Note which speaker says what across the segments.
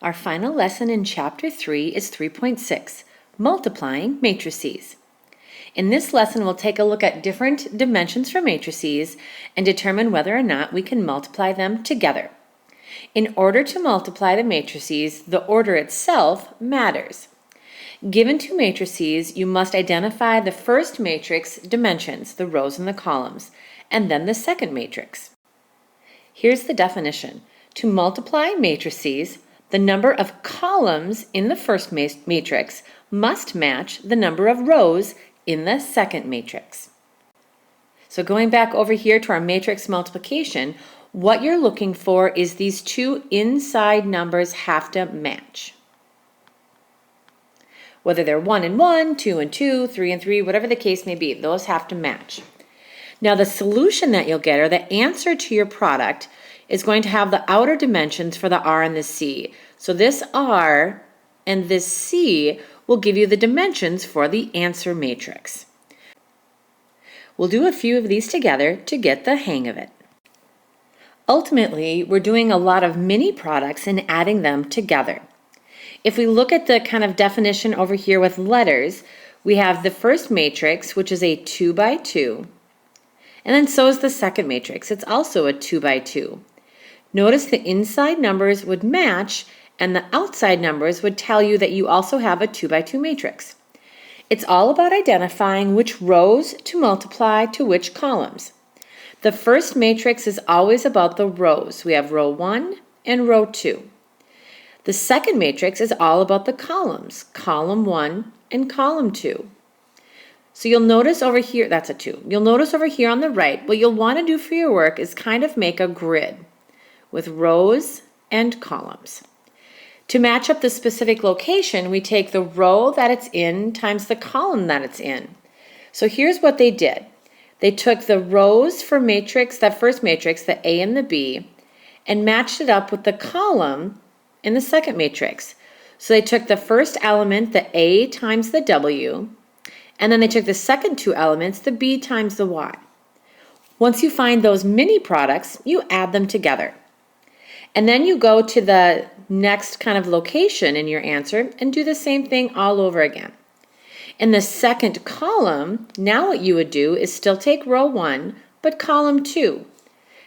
Speaker 1: Our final lesson in Chapter 3 is 3.6, Multiplying Matrices. In this lesson, we'll take a look at different dimensions for matrices and determine whether or not we can multiply them together. In order to multiply the matrices, the order itself matters. Given two matrices, you must identify the first matrix dimensions, the rows and the columns, and then the second matrix. Here's the definition. To multiply matrices, the number of columns in the first matrix must match the number of rows in the second matrix. So going back over here to our matrix multiplication, what you're looking for is these two inside numbers have to match. Whether they're 1 and 1, 2 and 2, 3 and 3, whatever the case may be, those have to match. Now the solution that you'll get, or the answer to your product, is going to have the outer dimensions for the R and the C. So this R and this C will give you the dimensions for the answer matrix. We'll do a few of these together to get the hang of it. Ultimately, we're doing a lot of mini products and adding them together. If we look at the kind of definition over here with letters, we have the first matrix, which is a 2 by 2, and then so is the second matrix. It's also a 2 by 2. Notice the inside numbers would match and the outside numbers would tell you that you also have a 2 by 2 matrix. It's all about identifying which rows to multiply to which columns. The first matrix is always about the rows. We have row 1 and row 2. The second matrix is all about the columns, column 1 and column 2. So you'll notice over here, that's a 2. You'll notice over here on the right, what you'll want to do for your work is kind of make a grid with rows and columns. To match up the specific location, we take the row that it's in times the column that it's in. So here's what they did. They took the rows for matrix, that first matrix, the A and the B, and matched it up with the column in the second matrix. So they took the first element, the A times the W, and then they took the second two elements, the B times the Y. Once you find those mini products, you add them together. And then you go to the next kind of location in your answer and do the same thing all over again. In the second column, now what you would do is still take row 1, but column 2.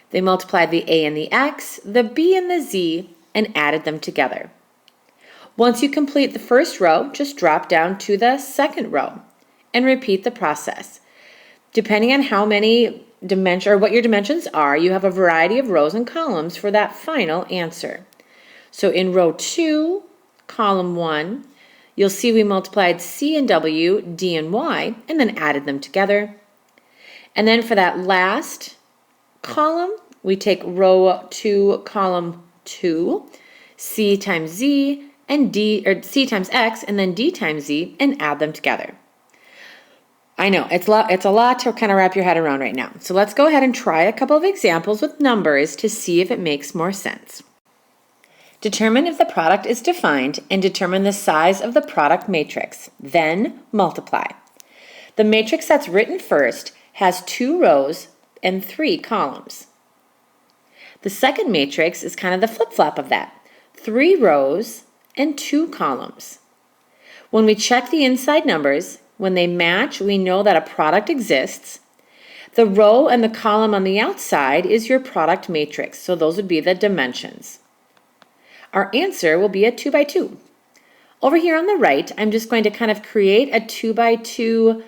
Speaker 1: They multiplied the A and the X, the B and the Z, and added them together. Once you complete the first row, just drop down to the second row and repeat the process. Depending on how many dimensions or what your dimensions are, you have a variety of rows and columns for that final answer. So in row 2, column 1, you'll see we multiplied C and W, D and Y, and then added them together. And then for that last column, we take row 2, column 2, C times Z, and D, or C times X, and then D times Z, and add them together. I know, it's a lot to kind of wrap your head around right now. So let's go ahead and try a couple of examples with numbers to see if it makes more sense. Determine if the product is defined and determine the size of the product matrix. Then multiply. The matrix that's written first has 2 rows and 3 columns. The second matrix is kind of the flip-flop of that. 3 rows and 2 columns. When we check the inside numbers, when they match, we know that a product exists. The row and the column on the outside is your product matrix, so those would be the dimensions. Our answer will be a 2 by 2. Over here on the right, I'm just going to kind of create a 2 by 2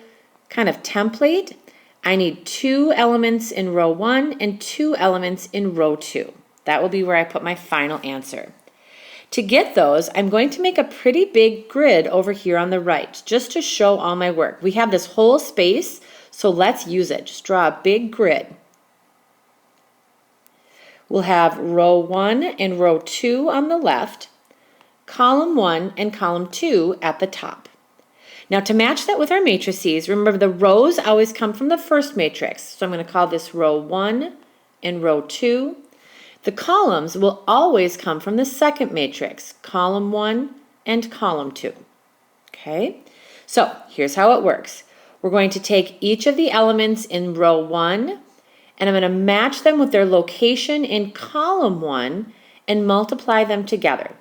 Speaker 1: kind of template. I need 2 elements in row 1 and 2 elements in row 2. That will be where I put my final answer. To get those, I'm going to make a pretty big grid over here on the right, just to show all my work. We have this whole space, so let's use it. Just draw a big grid. We'll have row 1 and row 2 on the left, column 1 and column 2 at the top. Now to match that with our matrices, remember the rows always come from the first matrix. So I'm going to call this row 1 and row 2. The columns will always come from the second matrix, column 1 and column 2. Okay, so here's how it works. We're going to take each of the elements in row 1 and I'm going to match them with their location in column 1 and multiply them together.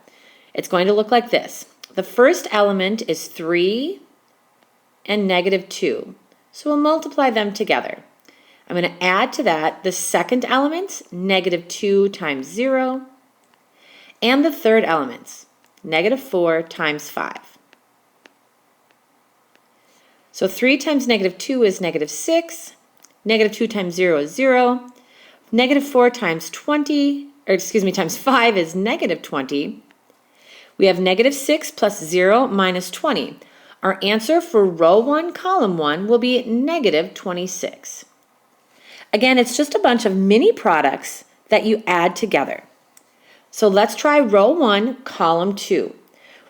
Speaker 1: It's going to look like this. The first element is 3 and -2. So we'll multiply them together. I'm going to add to that the second element, -2 times 0, and the third element, -4 times 5. So 3 times -2 is -6, -2 times 0 is 0, -4 times 5 is -20. We have -6 plus 0 minus 20. Our answer for row 1, column 1 will be -26. Again, it's just a bunch of mini products that you add together. So let's try row 1, column 2.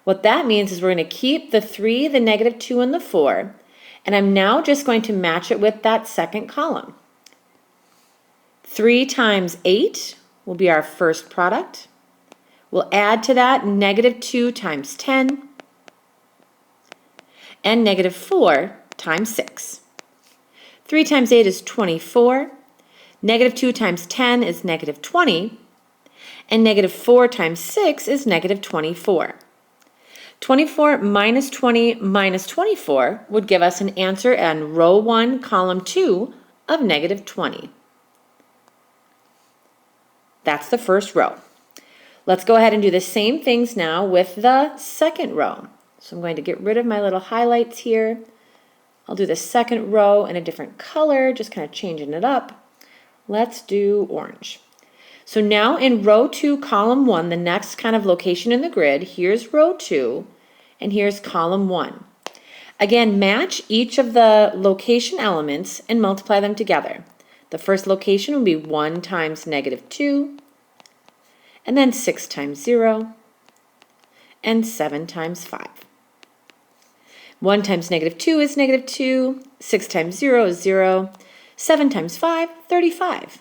Speaker 1: What that means is we're going to keep the 3, the -2, and the 4, and I'm now just going to match it with that second column. 3 times 8 will be our first product. We'll add to that -2 times 10 and -4 times 6. 3 times 8 is 24, -2 times 10 is -20, and -4 times 6 is -24. 24 minus 20 minus 24 would give us an answer in row 1, column 2 of -20. That's the first row. Let's go ahead and do the same things now with the second row. So I'm going to get rid of my little highlights here. I'll do the second row in a different color, just kind of changing it up. Let's do orange. So now in row 2, column 1, the next kind of location in the grid, here's row 2, and here's column 1. Again, match each of the location elements and multiply them together. The first location will be 1 times -2, and then 6 times 0, and 7 times 5. 1 times -2 is -2, 6 times 0 is 0, 7 times 5, 35.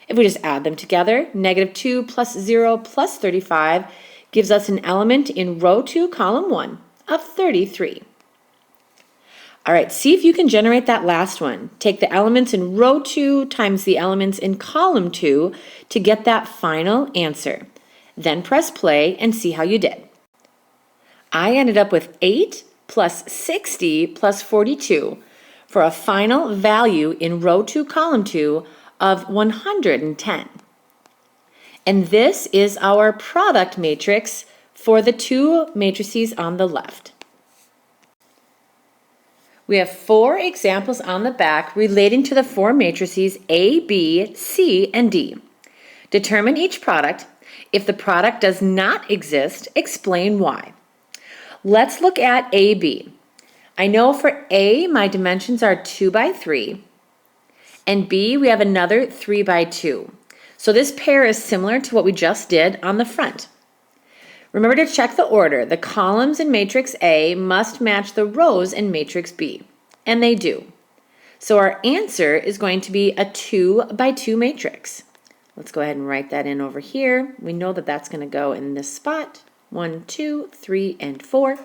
Speaker 1: If we just add them together, -2 plus 0 plus 35 gives us an element in row 2, column 1 of 33. All right, see if you can generate that last one. Take the elements in row 2 times the elements in column 2 to get that final answer. Then press play and see how you did. I ended up with 8 plus 60 plus 42 for a final value in row 2, column 2 of 110. And this is our product matrix for the 2 matrices on the left. We have 4 examples on the back relating to the 4 matrices A, B, C, and D. Determine each product. If the product does not exist, explain why. Let's look at AB. I know for A, my dimensions are 2 by 3, and B, we have another 3 by 2. So this pair is similar to what we just did on the front. Remember to check the order. The columns in matrix A must match the rows in matrix B, and they do. So our answer is going to be a 2 by 2 matrix. Let's go ahead and write that in over here. We know that that's going to go in this spot. 1, 2, 3, and 4.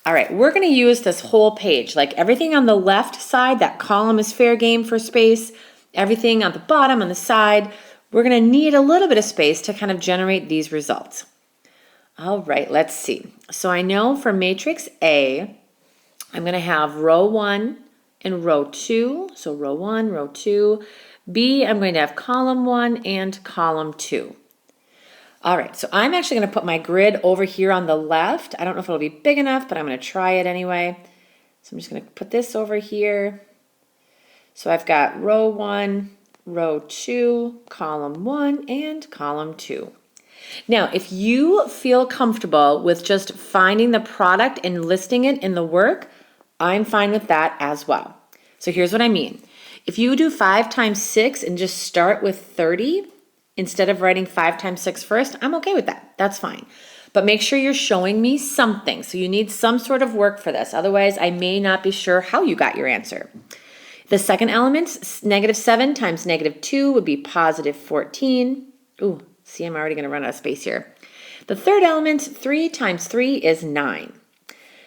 Speaker 1: All right, we're going to use this whole page. Like everything on the left side, that column is fair game for space. Everything on the bottom, on the side, we're going to need a little bit of space to kind of generate these results. All right, let's see. So I know for matrix A, I'm going to have row 1 and row 2. So row 1, row 2. B, I'm going to have column 1 and column 2. All right, so I'm actually going to put my grid over here on the left. I don't know if it'll be big enough, but I'm going to try it anyway. So I'm just going to put this over here. So I've got row 1, row 2, column 1, and column 2. Now, if you feel comfortable with just finding the product and listing it in the work, I'm fine with that as well. So here's what I mean. If you do 5 times 6 and just start with 30, instead of writing 5 times 6 first, I'm okay with that. That's fine. But make sure you're showing me something. So you need some sort of work for this. Otherwise, I may not be sure how you got your answer. The second element, -7 times -2 would be +14. Ooh, see, I'm already going to run out of space here. The third element, 3 times 3 is 9.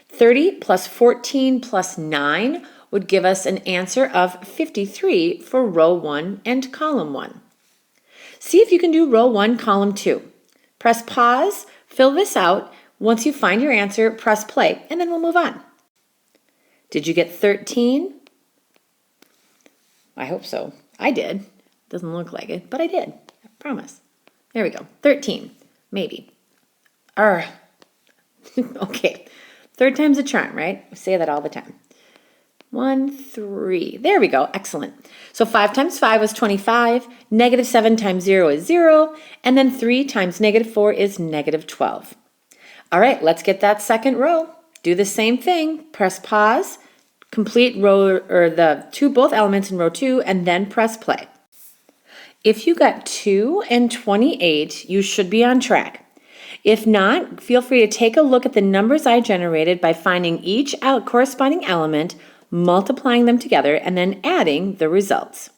Speaker 1: 30 plus 14 plus 9 would give us an answer of 53 for row 1 and column 1. See if you can do row 1, column 2. Press pause, Fill this out. Once you find your answer, press play, and then we'll move on. Did you get 13? I hope so. I did. Doesn't look like it, but I did. I promise. There we go. 13. Maybe. Okay. Third time's a charm, right? I say that all the time. 1, 3. There we go. Excellent. So 5 times 5 is 25. Negative 7 times 0 is 0. And then 3 times negative 4 is negative 12. All right, let's get that second row. Do the same thing. Press pause. Complete row or both elements in row 2 and then press play. If you got 2 and 28, you should be on track. If not, feel free to take a look at the numbers I generated by finding each corresponding element, multiplying them together, and then adding the results.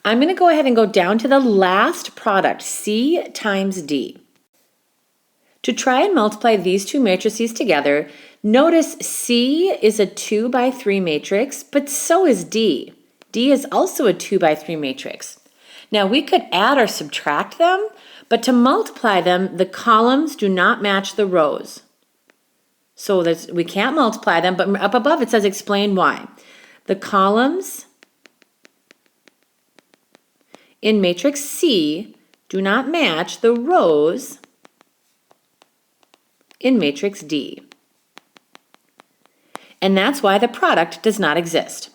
Speaker 1: I'm going to go ahead and go down to the last product, C times D. To try and multiply these two matrices together, notice C is a 2 by 3 matrix, but so is D. D is also a 2 by 3 matrix. Now we could add or subtract them, but to multiply them, the columns do not match the rows. So we can't multiply them, but up above it says explain why. The columns in matrix C do not match the rows in matrix D. And that's why the product does not exist.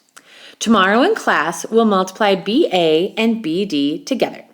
Speaker 1: Tomorrow in class, we'll multiply BA and BD together.